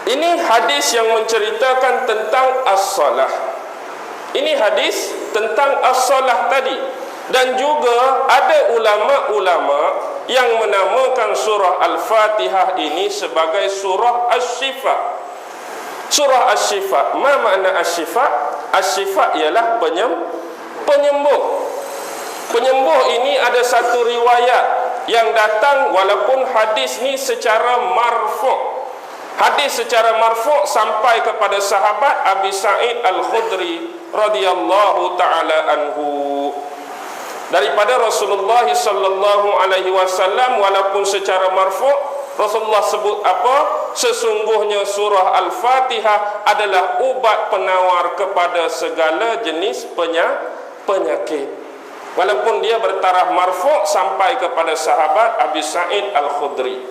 Ini hadis yang menceritakan tentang as-salah. Ini hadis tentang as-salah tadi. Dan juga ada ulama-ulama yang menamakan surah Al-Fatihah ini sebagai surah Asy-Syifa. Surah Asy-Syifa. Ma makna Asy-Syifa? Asy-Syifa ialah penyembuh. Penyembuh ini ada satu riwayat yang datang walaupun hadis ni secara marfu'. Hadis secara marfu' sampai kepada sahabat Abi Sa'id Al-Khudri radhiyallahu taala anhu. Daripada Rasulullah sallallahu alaihi wasallam, walaupun secara marfu' Rasulullah sebut apa? Sesungguhnya surah Al-Fatihah adalah ubat penawar kepada segala jenis penyakit. Walaupun dia bertaraf marfu' sampai kepada sahabat Abi Sa'id Al-Khudri.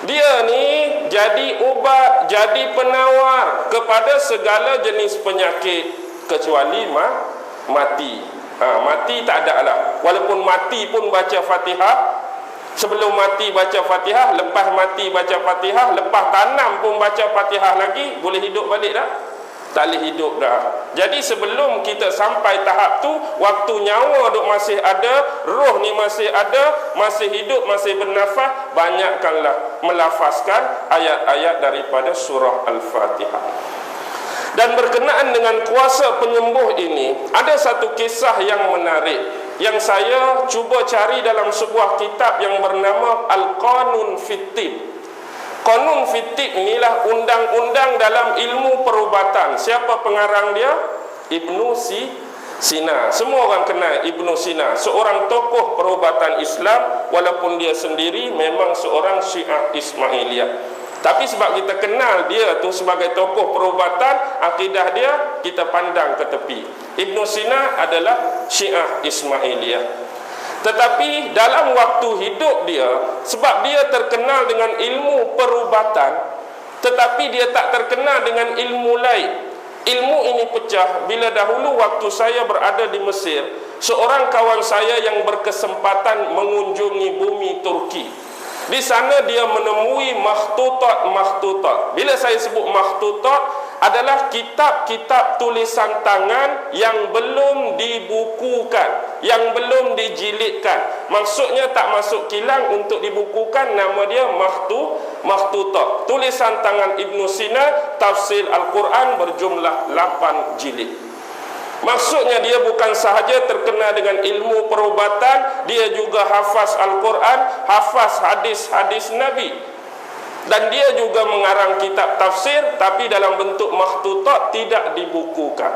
Dia ni jadi ubat, jadi penawar kepada segala jenis penyakit kecuali mati. Mati tak ada lah. Walaupun mati pun baca Fatihah. Sebelum mati baca Fatihah, lepas mati baca Fatihah, lepas tanam pun baca Fatihah lagi, boleh hidup balik tak? Tak boleh hidup dah. Jadi sebelum kita sampai tahap tu, waktu nyawa duk masih ada, roh ni masih ada, masih hidup, masih bernafas, banyakkanlah melafazkan ayat-ayat daripada surah Al-Fatihah. Dan berkenaan dengan kuasa penyembuh ini, ada satu kisah yang menarik yang saya cuba cari dalam sebuah kitab yang bernama Al-Qanun Fit Tibb. Qanun Fit Tibb inilah undang-undang dalam ilmu perubatan. Siapa pengarang dia? Ibnu Sina. Semua orang kenal Ibnu Sina, seorang tokoh perubatan Islam, walaupun dia sendiri memang seorang Syiah Ismailiyah. Tapi sebab kita kenal dia tu sebagai tokoh perubatan, akidah dia kita pandang ke tepi. Ibnu Sina adalah Syiah Ismailiyah. Tetapi dalam waktu hidup dia, sebab dia terkenal dengan ilmu perubatan, tetapi dia tak terkenal dengan ilmu lain. Ilmu ini pecah bila dahulu waktu saya berada di Mesir, seorang kawan saya yang berkesempatan mengunjungi bumi Turki. Di sana dia menemui makhtutat. Bila saya sebut makhtutat, adalah kitab-kitab tulisan tangan yang belum dibukukan, yang belum dijilidkan. Maksudnya tak masuk kilang untuk dibukukan, nama dia makhtutat. Tulisan tangan Ibnu Sina, tafsir Al-Quran berjumlah 8 jilid. Maksudnya dia bukan sahaja terkenal dengan ilmu perubatan, dia juga hafaz Al-Quran, hafaz hadis-hadis Nabi. Dan dia juga mengarang kitab tafsir, tapi dalam bentuk makhtutat, tidak dibukukan.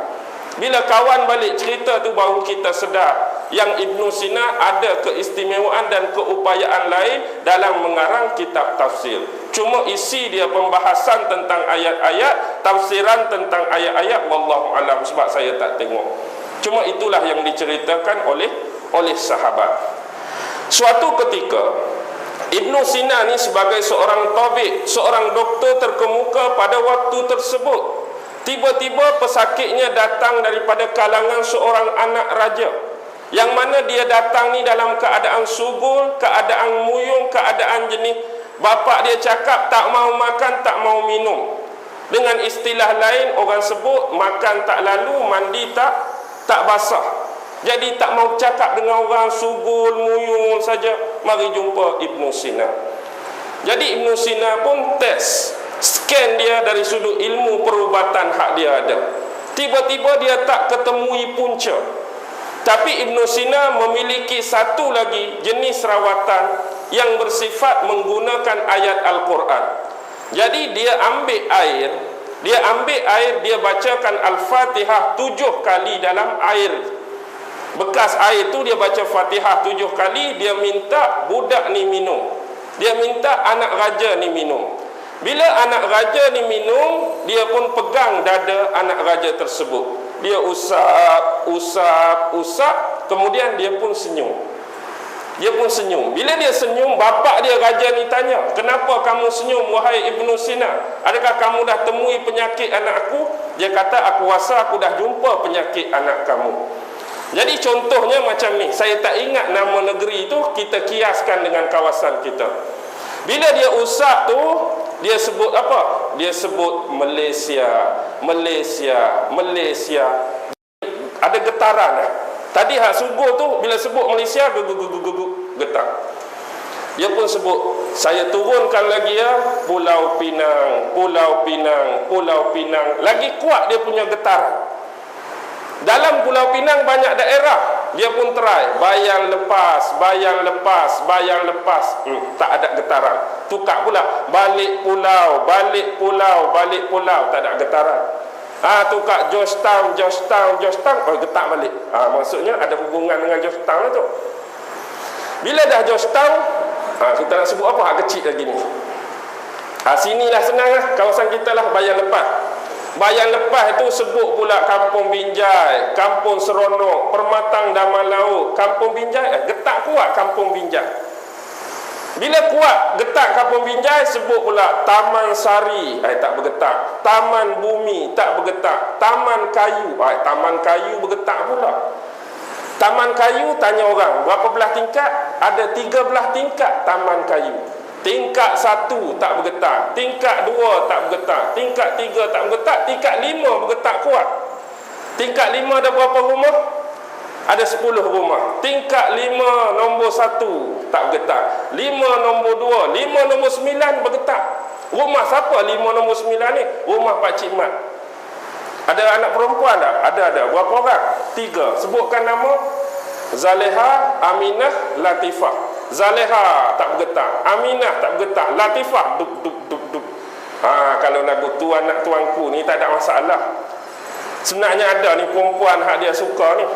Bila kawan balik cerita tu, baru kita sedar yang Ibnu Sina ada keistimewaan dan keupayaan lain dalam mengarang kitab tafsir. Cuma isi dia pembahasan tentang ayat-ayat, tafsiran tentang ayat-ayat, wallahu alam, sebab saya tak tengok. Cuma itulah yang diceritakan oleh sahabat. Suatu ketika Ibnu Sina ni sebagai seorang tabib, seorang doktor terkemuka pada waktu tersebut, tiba-tiba pesakitnya datang daripada kalangan seorang anak raja, yang mana dia datang ni dalam keadaan subul, keadaan muyung, keadaan jenis. Bapak dia cakap tak mau makan, tak mau minum. Dengan istilah lain orang sebut makan tak lalu, mandi tak basah. Jadi tak mau cakap dengan orang, subul, muyung saja. Mari jumpa Ibnu Sina. Jadi Ibnu Sina pun test, scan dia dari sudut ilmu perubatan hak dia ada. Tiba-tiba dia tak ketemui punca. Tapi Ibnu Sina memiliki satu lagi jenis rawatan yang bersifat menggunakan ayat Al-Quran. Jadi dia ambil air, dia bacakan Al-Fatihah 7 kali dalam air. Bekas air tu dia baca Fatihah 7 kali, dia minta budak ni minum. Dia minta anak raja ni minum. Bila anak raja ni minum, dia pun pegang dada anak raja tersebut. Dia usap, kemudian dia pun senyum. Bila dia senyum, bapak dia raja ni tanya, "Kenapa kamu senyum wahai Ibnu Sina? Adakah kamu dah temui penyakit anak aku?" Dia kata, "Aku rasa aku dah jumpa penyakit anak kamu." Jadi contohnya macam ni, saya tak ingat nama negeri itu, kita kiaskan dengan kawasan kita. Bila dia usap tu, Dia sebut apa? Dia sebut Malaysia, Malaysia, Malaysia. Ada getaran. Tadi hak subuh tu bila sebut Malaysia getar. Dia pun sebut, saya turunkan lagi ya, Pulau Pinang, Pulau Pinang, Pulau Pinang. Lagi kuat dia punya getaran. Dalam Pulau Pinang banyak daerah. Dia pun try, bayang lepas, bayang lepas, bayang lepas. Tak ada getaran. Tukar pula, balik pulau, balik pulau, balik pulau. Tak ada getaran. Tukar Georgetown, Georgetown, Georgetown. Oh, getak balik. Maksudnya ada hubungan dengan Georgetown lah tu. Bila dah Georgetown, kita nak sebut apa? Hak kecil lagi ni. Sinilah senang lah. Kawasan kita lah, bayang lepas. Bayang lepas itu sebut pula Kampung Binjai, Kampung Seronok, Permatang Daman Laut. Kampung Binjai, getak kuat Kampung Binjai. Bila kuat getak Kampung Binjai, sebut pula Taman Sari, tak bergetak. Taman Bumi, tak bergetak. Taman Kayu, Taman Kayu bergetak pula. Taman Kayu, tanya orang, berapa belah tingkat? Ada 13 tingkat Taman Kayu. Tingkat 1 tak bergetak, tingkat 2 tak bergetak, tingkat 3 tak bergetak, tingkat 5 bergetak kuat. Tingkat 5 ada berapa rumah? Ada 10 rumah. Tingkat 5 nombor 1 tak bergetak. 5 nombor 2, 5 nombor 9 bergetak. Rumah siapa 5 nombor 9 ni? Rumah Pak Cik Mat. Ada anak perempuan tak? Ada. Berapa orang? 3. Sebutkan nama. Zaleha, Aminah, Latifah. Zaleha tak bergetak, Aminah tak bergetak, Latifah duk duk duk duk. Kalau lagu tu anak tuanku ni tak ada masalah. Sebenarnya ada ni perempuan hak dia suka ni,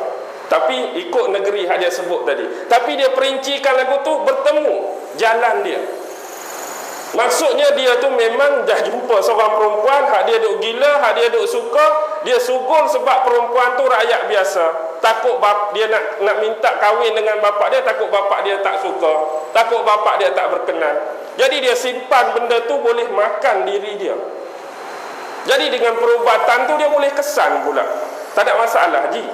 tapi ikut negeri hak dia sebut tadi. Tapi dia perincikan lagu tu bertemu jalan dia. Maksudnya dia tu memang dah jumpa seorang perempuan hak dia duk gila, hak dia duk suka. Dia sugul sebab perempuan tu rakyat biasa. Takut dia nak minta kahwin dengan bapak dia, takut bapak dia tak suka, takut bapak dia tak berkenan. Jadi dia simpan benda tu boleh makan diri dia. Jadi dengan perubatan tu dia boleh kesan pula. Tak ada masalah ji.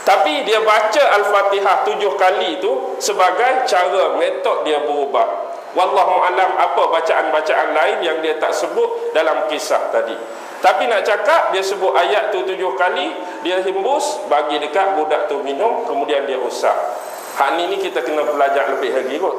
Tapi dia baca Al-Fatihah 7 kali tu sebagai cara metod dia berubat. Wallahu alam apa bacaan-bacaan lain yang dia tak sebut dalam kisah tadi. Tapi nak cakap dia sebut ayat tu 7 kali, dia himbus bagi dekat budak tu minum, kemudian dia usap. Hak ni kita kena belajar lebih lagi kot.